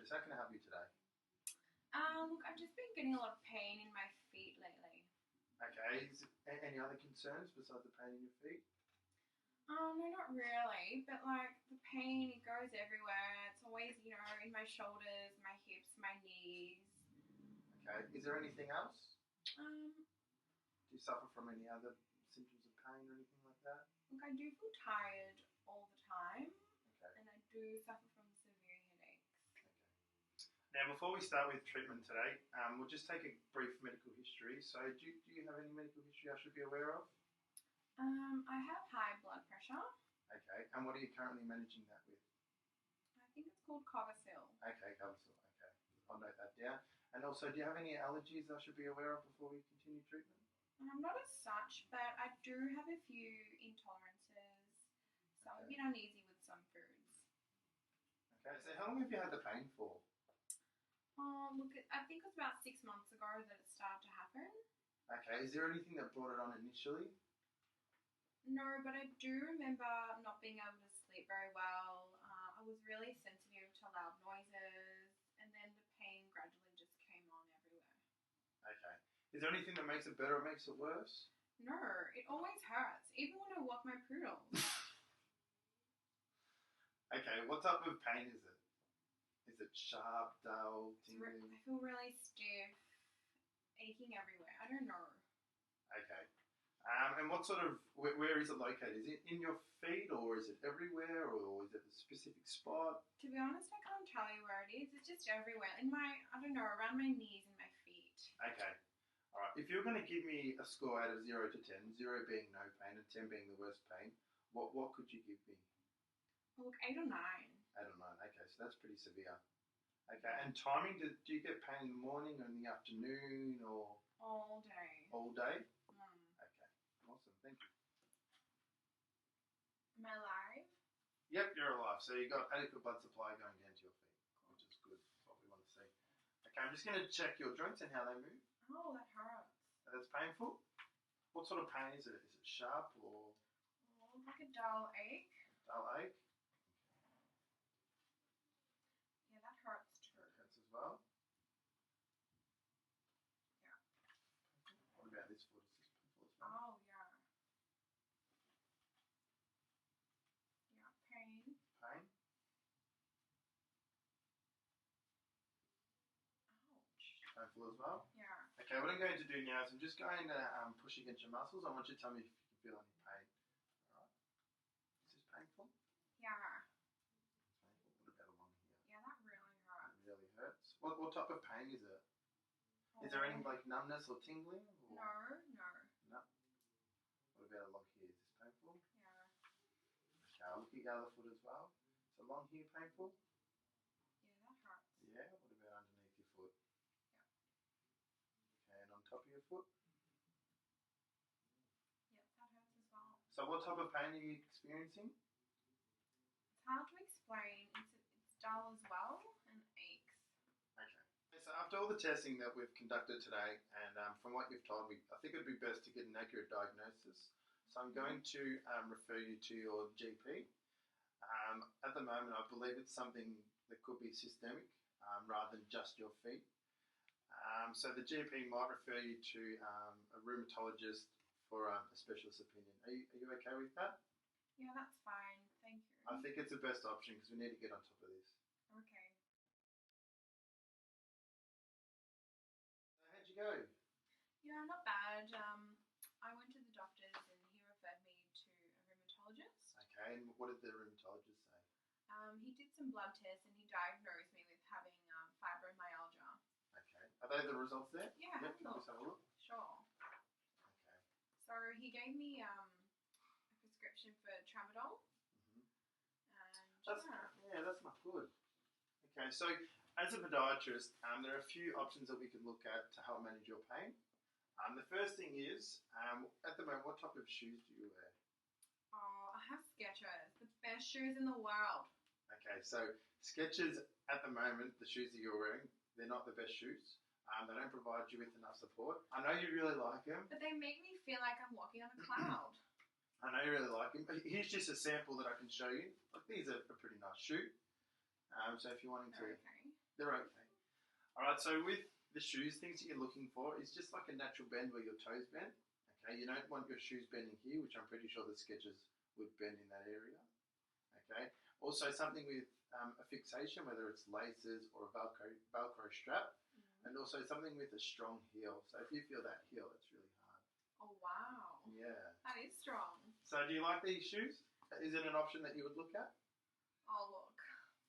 Fibromyalgia. How can I help you today? Look, I've just been getting a lot of pain in my feet lately. Okay, is any other concerns besides the pain in your feet? No, not really, but like the pain, it goes everywhere. It's always, in my shoulders, my hips, my knees. Okay, is there anything else? Um, Do you suffer from any other symptoms of pain or anything like that? Look, I do feel tired all the time, Okay. and I do suffer from severe headaches. Okay. Now, before we start with treatment today, we'll just take a brief medical history. So, do you have any medical history I should be aware of? I have high blood pressure. Okay, and what are you currently managing that with? I think it's called Covasil. Okay, Cavazil. Okay, I'll note that down. And also, do you have any allergies I should be aware of before we continue treatment? Not as such, but I do have a few intolerances, so I'm a Okay. bit uneasy with some foods. Okay, so how long have you had the pain for? Look, I think it was about 6 months ago that it started to happen. Okay, is there anything that brought it on initially? No, but I do remember not being able to sleep very well. I was really sensitive to loud noises, and then the pain gradually just came on everywhere. Okay. Is there anything that makes it better or makes it worse? No, it always hurts, even when I walk my poodle. Okay, what type of pain is it? Is it sharp, dull, tingling? I feel really stiff, aching everywhere. I don't know. Okay. And what sort of, where is it located? Is it in your feet or is it everywhere or is it a specific spot? To be honest, I can't tell you where it is. It's just everywhere. I don't know, around my knees and my feet. Okay. All right. If you're going to give me a score out of 0 to 10, 0 being no pain and 10 being the worst pain, what could you give me? Look, 8 or 9. 8 or 9. Okay, so that's pretty severe. Okay, and timing, do you get pain in the morning or in the afternoon or? All day. All day? Mm. Okay, awesome, thank you. Am I live? Yep, you're alive. So you've got adequate blood supply going down to your feet, which is good. That's what we want to see. Okay, I'm just going to check your joints and how they move. Oh, that hurts. That's painful. What sort of pain is it? Is it sharp or Like a dull ache. dull ache? Yeah, that hurts too. That hurts as well. Yeah. What about this foot? Is this painful as well? Oh, yeah. Yeah, pain. Pain? Ouch. Painful as well? Yeah. Okay, what I'm going to do now is I'm just going to push against your muscles. I want you to tell me if you can feel any pain. Alright. Is this painful? Yeah. It's painful. What about along here? Yeah, that really hurts. It really hurts. What type of pain is it? Is there any like numbness or tingling? Or? No. No. What about along here? Is this painful? Yeah. Okay, I'll look at your other foot as well. So along here painful? Yeah, that hurts. Yeah. What about underneath your foot? Yeah. Okay, and on top of your foot? Yep, that hurts as well. So what type of pain are you experiencing? It's hard to explain. It's dull as well and aches. Okay. So after all the testing that we've conducted today, and from what you've told me, I think it would be best to get an accurate diagnosis. So I'm going to refer you to your GP. At the moment, I believe it's something that could be systemic rather than just your feet. So the GP might refer you to a rheumatologist for a specialist opinion. Are you okay with that? Yeah, that's fine. Thank you. I think it's the best option because we need to get on top of this. Okay. How'd you go? Yeah, not bad. I went to the doctors and he referred me to a rheumatologist. Okay, and what did the rheumatologist say? He did some blood tests and he diagnosed me with having fibromyalgia. Okay. Are they the results there? Yeah, Yep, can we just have a look? Sure. Okay. So he gave me a prescription for tramadol. And That's not good. Okay, so as a podiatrist, there are a few options that we can look at to help manage your pain. The first thing is, at the moment, what type of shoes do you wear? Oh, I have Skechers, the best shoes in the world. Okay, so Skechers at the moment, the shoes that you're wearing, they're not the best shoes. They don't provide you with enough support. I know you really like them. But they make me feel like I'm walking on a cloud. I know you really like them. Here's just a sample that I can show you. Look, these are a pretty nice shoe. So if you're wanting to, They're okay. they're okay. All right. So with the shoes, things that you're looking for is just like a natural bend where your toes bend. Okay. You don't want your shoes bending here, which I'm pretty sure the Skechers would bend in that area. Okay. Also something with a fixation, whether it's laces or a Velcro strap, and also something with a strong heel. So if you feel that heel, it's really hard. Oh wow. Yeah. That is strong. So do you like these shoes? Is it an option that you would look at? Oh look.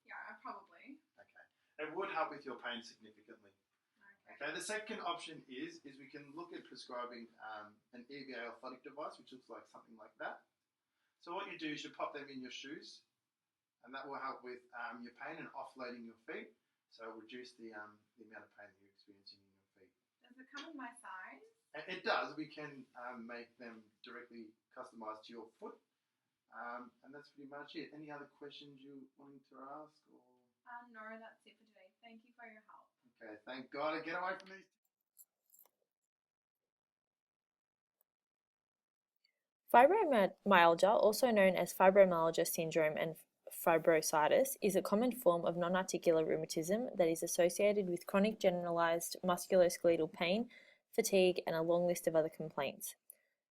Yeah, probably. Okay. It would help with your pain significantly. Okay. Okay. The second option is we can look at prescribing an EVA orthotic device, which looks like something like that. So what you do is you pop them in your shoes, and that will help with your pain and offloading your feet. So reduce the amount of pain that you're experiencing in your feet. Does it come in my size? It does. We can make them directly customized to your foot. And that's pretty much it. Any other questions you wanting to ask? Or? No, that's it for today. Thank you for your help. Okay, thank God. Get away from these. Fibromyalgia, also known as fibromyalgia syndrome and fibrositis, is a common form of non-articular rheumatism that is associated with chronic generalized musculoskeletal pain, fatigue, and a long list of other complaints.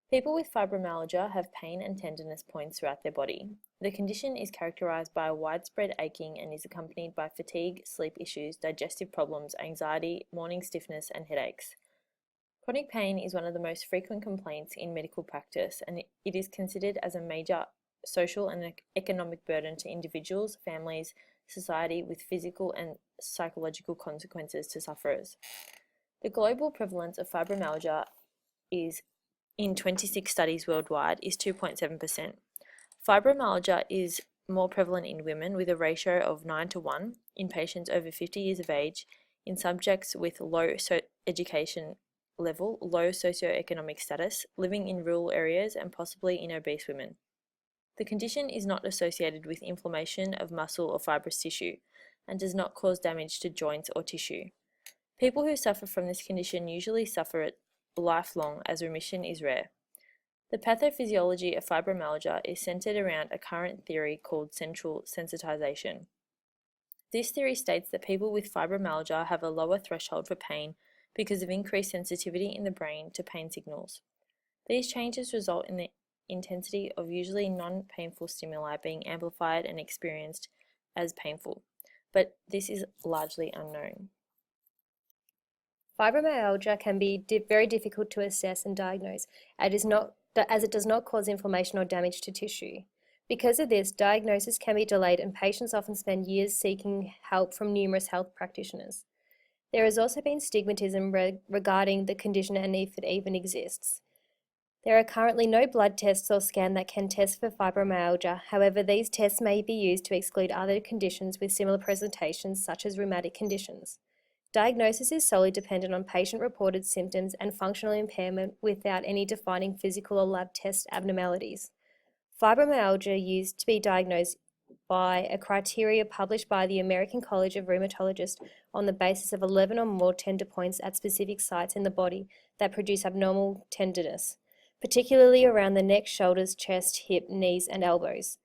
People with fibromyalgia have pain and tenderness points throughout their body. The condition is characterized by widespread aching and is accompanied by fatigue, sleep issues, digestive problems, anxiety, morning stiffness, and headaches. Chronic pain is one of the most frequent complaints in medical practice, and it is considered as a major social and economic burden to individuals, families, society, with physical and psychological consequences to sufferers. The global prevalence of fibromyalgia is in 26 studies worldwide is 2.7%. Fibromyalgia is more prevalent in women with a ratio of 9:1, in patients over 50 years of age, in subjects with low education level, low socioeconomic status, living in rural areas, and possibly in obese women. The condition is not associated with inflammation of muscle or fibrous tissue and does not cause damage to joints or tissue. People who suffer from this condition usually suffer it lifelong, as remission is rare. The pathophysiology of fibromyalgia is centered around a current theory called central sensitization. This theory states that people with fibromyalgia have a lower threshold for pain because of increased sensitivity in the brain to pain signals. These changes result in the intensity of usually non-painful stimuli being amplified and experienced as painful, but this is largely unknown. Fibromyalgia can be very difficult to assess and diagnose, as it does not cause inflammation or damage to tissue. Because of this, diagnosis can be delayed and patients often spend years seeking help from numerous health practitioners. There has also been stigmatism regarding the condition and if it even exists. There are currently no blood tests or scan that can test for fibromyalgia. However, these tests may be used to exclude other conditions with similar presentations, such as rheumatic conditions. Diagnosis is solely dependent on patient-reported symptoms and functional impairment without any defining physical or lab test abnormalities. Fibromyalgia used to be diagnosed by a criteria published by the American College of Rheumatologists on the basis of 11 or more tender points at specific sites in the body that produce abnormal tenderness, particularly around the neck, shoulders, chest, hip, knees, and elbows.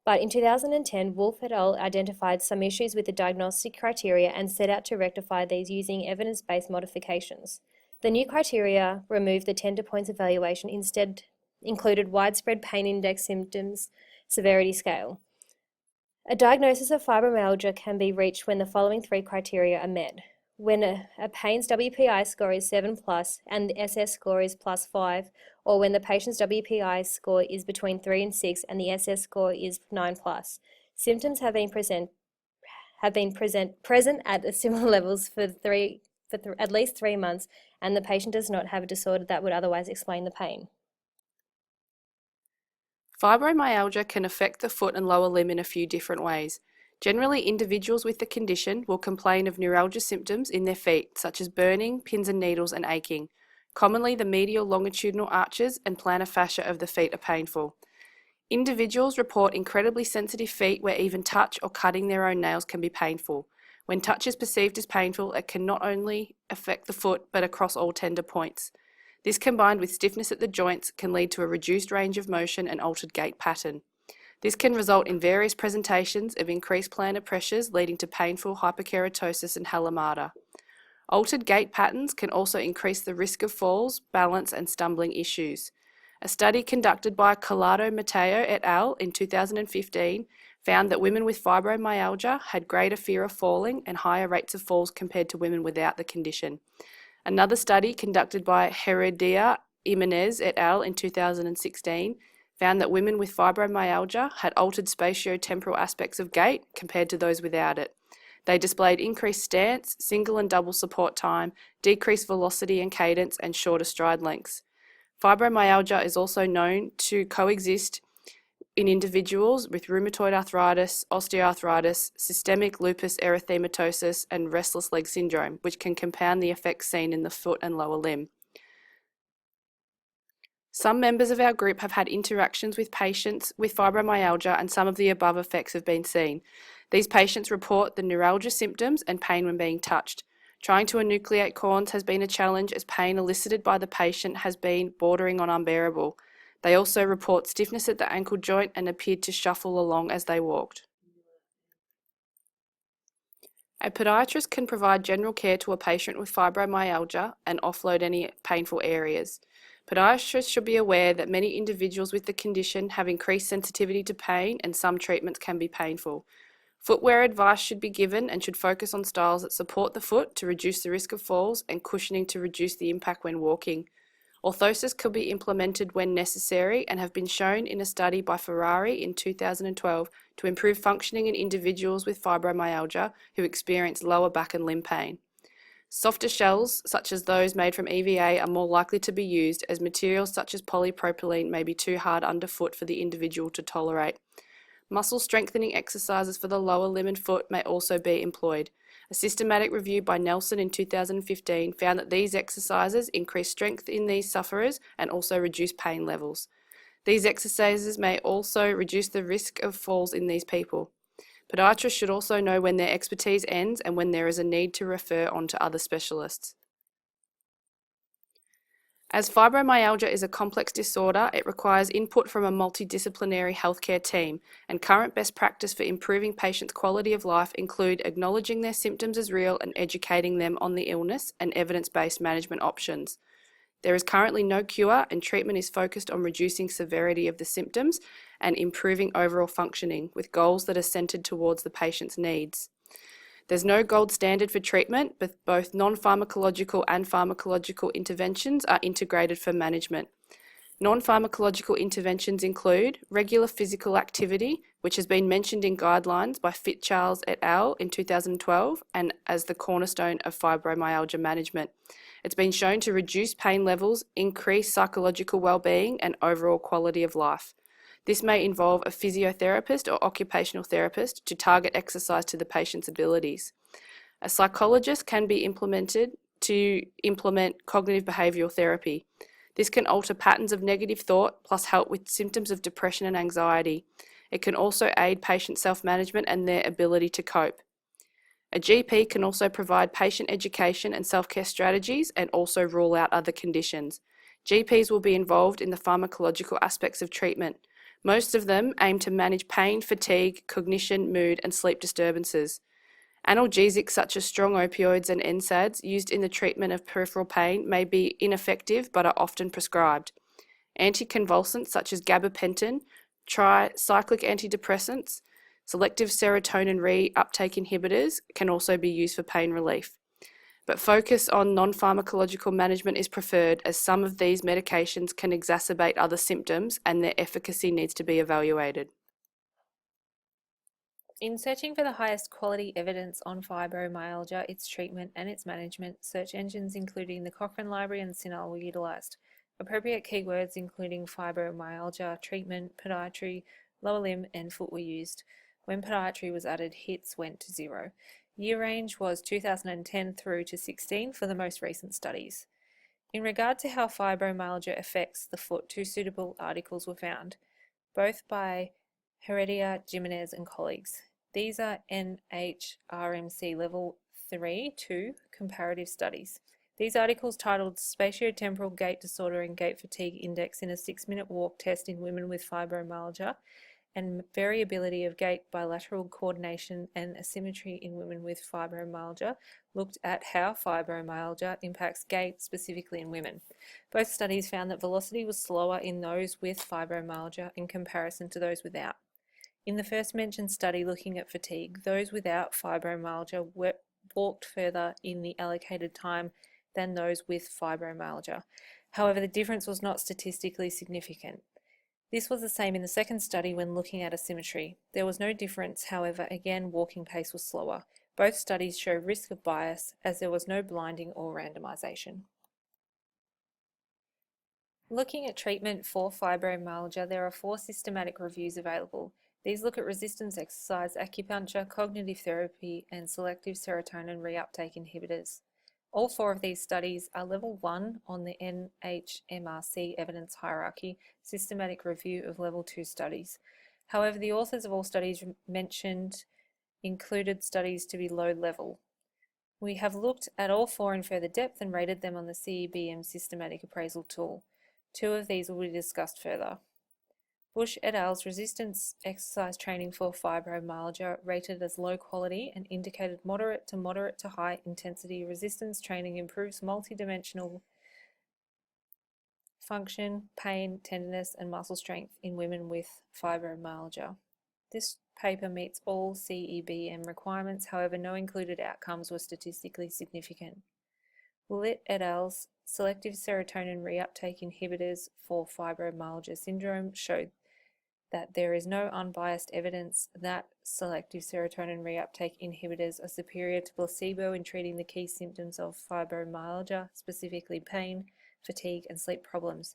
But in 2010, Wolf et al. Identified some issues with the diagnostic criteria and set out to rectify these using evidence-based modifications. The new criteria removed the tender points evaluation, instead included widespread pain index symptoms severity scale. A diagnosis of fibromyalgia can be reached when the following three criteria are met. When a pain's WPI score is 7+ and the SS score is +5, or when the patient's WPI score is between 3 and 6 and the SS score is 9+. Symptoms have been present at similar levels for at least 3 months, and the patient does not have a disorder that would otherwise explain the pain. Fibromyalgia can affect the foot and lower limb in a few different ways. Generally, individuals with the condition will complain of neuralgia symptoms in their feet, such as burning, pins and needles, and aching. Commonly, the medial longitudinal arches and plantar fascia of the feet are painful. Individuals report incredibly sensitive feet where even touch or cutting their own nails can be painful. When touch is perceived as painful, it can not only affect the foot but across all tender points. This, combined with stiffness at the joints, can lead to a reduced range of motion and altered gait pattern. This can result in various presentations of increased plantar pressures leading to painful hyperkeratosis and halimata. Altered gait patterns can also increase the risk of falls, balance, and stumbling issues. A study conducted by Collado Matteo et al. In 2015 found that women with fibromyalgia had greater fear of falling and higher rates of falls compared to women without the condition. Another study conducted by Heredia Jimenez et al. In 2016 found that women with fibromyalgia had altered spatiotemporal aspects of gait compared to those without it. They displayed increased stance, single and double support time, decreased velocity and cadence, and shorter stride lengths. Fibromyalgia is also known to coexist in individuals with rheumatoid arthritis, osteoarthritis, systemic lupus erythematosus, and restless leg syndrome, which can compound the effects seen in the foot and lower limb. Some members of our group have had interactions with patients with fibromyalgia, and some of the above effects have been seen. These patients report the neuralgia symptoms and pain when being touched. Trying to enucleate corns has been a challenge, as pain elicited by the patient has been bordering on unbearable. They also report stiffness at the ankle joint and appeared to shuffle along as they walked. A podiatrist can provide general care to a patient with fibromyalgia and offload any painful areas. Podiatrists should be aware that many individuals with the condition have increased sensitivity to pain, and some treatments can be painful. Footwear advice should be given and should focus on styles that support the foot to reduce the risk of falls and cushioning to reduce the impact when walking. Orthosis could be implemented when necessary and have been shown in a study by Ferrari in 2012 to improve functioning in individuals with fibromyalgia who experience lower back and limb pain. Softer shells, such as those made from EVA, are more likely to be used, as materials such as polypropylene may be too hard underfoot for the individual to tolerate. Muscle strengthening exercises for the lower limb and foot may also be employed. A systematic review by Nelson in 2015 found that these exercises increase strength in these sufferers and also reduce pain levels. These exercises may also reduce the risk of falls in these people. Podiatrists should also know when their expertise ends and when there is a need to refer on to other specialists. As fibromyalgia is a complex disorder, it requires input from a multidisciplinary healthcare team, and current best practice for improving patients' quality of life include acknowledging their symptoms as real and educating them on the illness and evidence-based management options. There is currently no cure, and treatment is focused on reducing severity of the symptoms and improving overall functioning, with goals that are centered towards the patient's needs. There's no gold standard for treatment, but both non-pharmacological and pharmacological interventions are integrated for management. Non-pharmacological interventions include regular physical activity, which has been mentioned in guidelines by Charles et al. In 2012 and as the cornerstone of fibromyalgia management. It's been shown to reduce pain levels, increase psychological well-being, and overall quality of life. This may involve a physiotherapist or occupational therapist to target exercise to the patient's abilities. A psychologist can be implemented to implement cognitive behavioural therapy. This can alter patterns of negative thought, plus help with symptoms of depression and anxiety. It can also aid patient self-management and their ability to cope. A GP can also provide patient education and self-care strategies and also rule out other conditions. GPs will be involved in the pharmacological aspects of treatment. Most of them aim to manage pain, fatigue, cognition, mood, and sleep disturbances. Analgesics such as strong opioids and NSAIDs used in the treatment of peripheral pain may be ineffective but are often prescribed. Anticonvulsants such as gabapentin, tricyclic antidepressants, selective serotonin reuptake inhibitors can also be used for pain relief. But focus on non-pharmacological management is preferred, as some of these medications can exacerbate other symptoms and their efficacy needs to be evaluated. In searching for the highest quality evidence on fibromyalgia, its treatment and its management, search engines including the Cochrane Library and CINAHL were utilised. Appropriate keywords including fibromyalgia, treatment, podiatry, lower limb and foot were used. When podiatry was added, hits went to 0. Year range was 2010 through to 16 for the most recent studies. In regard to how fibromyalgia affects the foot, 2 suitable articles were found, both by Heredia, Jimenez and colleagues. These are NHRMC Level 3-2 comparative studies. These articles titled Spatiotemporal Gait Disorder and Gait Fatigue Index in a 6-minute walk test in women with fibromyalgia and variability of gait, bilateral coordination, and asymmetry in women with fibromyalgia looked at how fibromyalgia impacts gait specifically in women. Both studies found that velocity was slower in those with fibromyalgia in comparison to those without. In the first mentioned study looking at fatigue, those without fibromyalgia walked further in the allocated time than those with fibromyalgia. However, the difference was not statistically significant. This was the same in the second study when looking at asymmetry. There was no difference, however, again, walking pace was slower. Both studies show risk of bias as there was no blinding or randomization. Looking at treatment for fibromyalgia, there are 4 systematic reviews available. These look at resistance exercise, acupuncture, cognitive therapy, and selective serotonin reuptake inhibitors. All 4 of these studies are level 1 on the NHMRC evidence hierarchy, systematic review of level 2 studies. However, the authors of all studies mentioned included studies to be low level. We have looked at all 4 in further depth and rated them on the CEBM systematic appraisal tool. 2 of these will be discussed further. Bush et al.'s resistance exercise training for fibromyalgia rated as low quality and indicated moderate to high intensity resistance training improves multidimensional function, pain, tenderness, and muscle strength in women with fibromyalgia. This paper meets all CEBM requirements, however, no included outcomes were statistically significant. Willett et al.'s selective serotonin reuptake inhibitors for fibromyalgia syndrome showed that there is no unbiased evidence that selective serotonin reuptake inhibitors are superior to placebo in treating the key symptoms of fibromyalgia, specifically pain, fatigue, and sleep problems.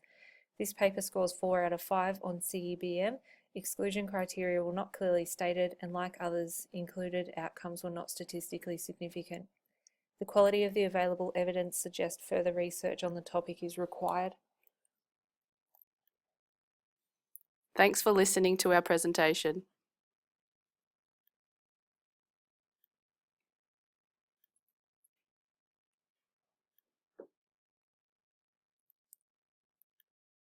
This paper scores 4 out of 5 on CEBM. Exclusion criteria were not clearly stated, and like others included, outcomes were not statistically significant. The quality of the available evidence suggests further research on the topic is required. Thanks for listening to our presentation.